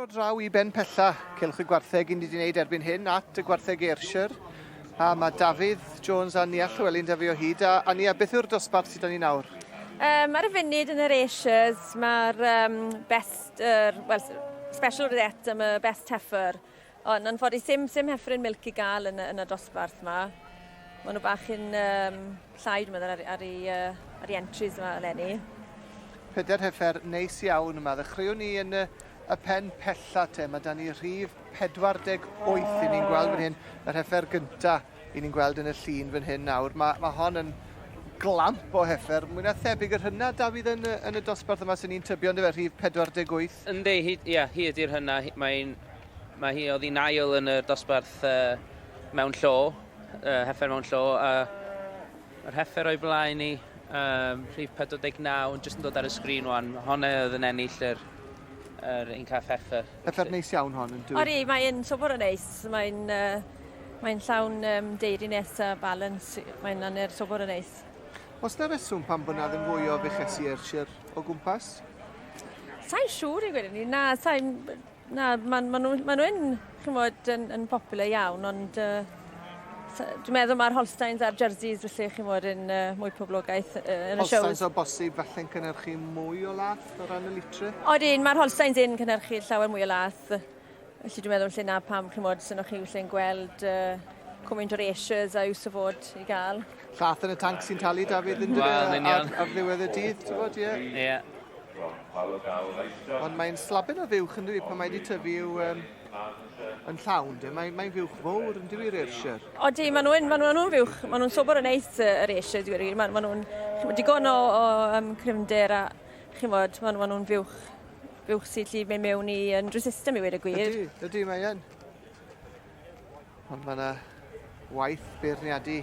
o draw I ben pella Cylch y Gwartheg ni wedi gwneud erbyn hyn at y Gwartheg Ayrshire. A mae Dafydd Jones a Nia Llywelyn da fi o hyd. A Nia, beth yw'r dosbarth sydd â ni nawr? Mae'r funud yn yr Ayshires, mae'r Special Rosette am y Best Heifer. Ond yn ffodus, sim heifer yn milk I gael yn y dosbarth yma. Mae nhw bach yn llai, dwi'n meddwl, ar ei entries yma eleni. 4 heifer neis iawn yma. Ddechreuwn ni yn y pen pella te. Mae da ni rhif 48 I ni'n gweld fan hyn. Yr heifer gyntaf I ni'n gweld yn y llun fan hyn nawr. Mae hon yn glamp o heifer. Mwy na thebyg yr hynna, Dafydd, yn y dosbarth yma sy'n ni'n tybio yn y rhif 48. Yndi, hi ydy'r hynna. Mae hi oedd hi'n ail yn y dosbarth mewn llo, heifer mewn llo. Yr heifer o'i blaen ni, rhif 49, jyst yn dod ar y sgrin wan. Honna oedd yn ennill yr un caff heifer. Heifer neis iawn hon yn dwi. Ori, mae'n sobor o neis. Mae'n llawn deiriness a balance. Mae'n anner sobor o neis. Oes na reswm pan bod na ddim fwy o fechesu Ayrshire o gwmpas? Sa'n siŵr I gwneud ni. Na, maen nhw'n yn popular iawn, ond dwi'n meddwl mae'r Holsteins a'r Jerseys felly yn mwy poblogaeth yn y shows. Holsteins o bosib falle'n cynhyrchu mwy o lath o ran y litre? Odyn, mae'r Holsteins yn cynhyrchu llawer mwy o lath. Felly dwi'n meddwl lle na pam sy'n o'ch chi'n gweld cwmynt o'r Ayshires a yw's o fod I gael. Llath yn y tank sy'n talu, Dafydd, yn dweud ar ddiwedd y dydd, ti'n bod, ie? Ie. Ond mae'n slabyn o fiwch yn dweud pan mae wedi tyfu yn llawn, mae'n fiwch fawr yn dweud Ayrshire. Odi, maen nhw'n fiwch, maen nhw'n sobor o neis yr Ayrshire, dwi'n gwir. Maen nhw'n digon o cryfnder a maen nhw'n fiwch sydd lle mewn I unrhyw system I wedi gwir. Ydy, mae yn. Ond mae yna waith beirniadu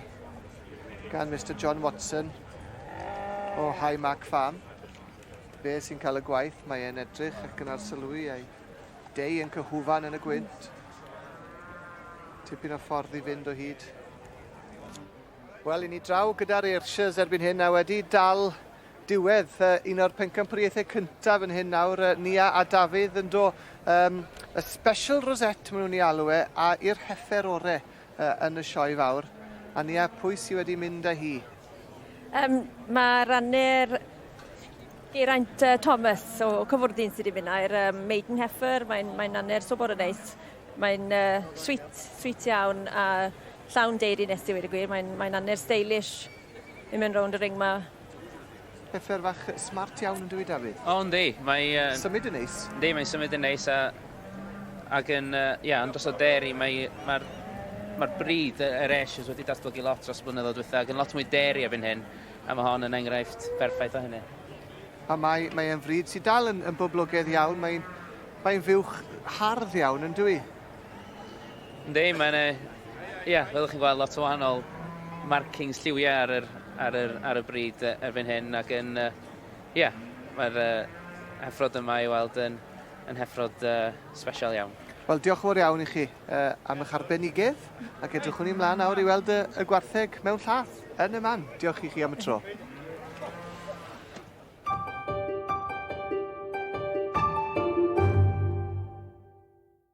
gan Mr John Watson o High Mark Farm. Be sy'n cael y gwaith, mae e'n edrych ac yn arselwi a'i dei yn cyhwfan yn y gwynt. Tipyn o ffordd I fynd o hyd. Wel, I ni draw gyda'r Ayrshire's erbyn hyn a wedi dal diwedd un o'r pencampwriaethau cyntaf yn hyn nawr. Nia a Dafydd yn do y Special Rosette maen nhw'n I alw a i'r Heffer Orau yn y sioe fawr. A Nia, pwy sydd wedi mynd â hi? Mae rannu'r Geraint Thomas o Cyfwrdyn sydd wedi mynd i'r Maiden Heifer. Mae'n anner sobor o neis. Mae'n sweet iawn a llawn deiriness I wedi gwir. Mae'n anner stylish I mynd rownd y ring ma. Heifer fach smart iawn yn dweud, Dafydd? O, yndi. Symud yn neis? Yndi, mae'n symud yn neis ac yn dros o deri. Mae'r bryd yr Ayshires wedi datblygu lot dros blynyddoedd diwethaf ac yn lot mwy deri erbyn hyn. A mae hon yn enghraifft perffaith o hynny. A mae'n fryd sydd dal yn boblogaidd iawn. Mae'n fiwch hardd iawn yn dwi. Yndi, fyddwch chi'n gweld lot o wahanol markings lliwiau ar y bryd erbyn hyn ac yn, mae'r heffrod yma I weld yn heffrod special iawn. Wel, diolch yn fawr iawn I chi am eich arbenigedd ac edrychwn ni ymlaen nawr I weld y Gwartheg mewn llath yn y man. Diolch I chi am y tro.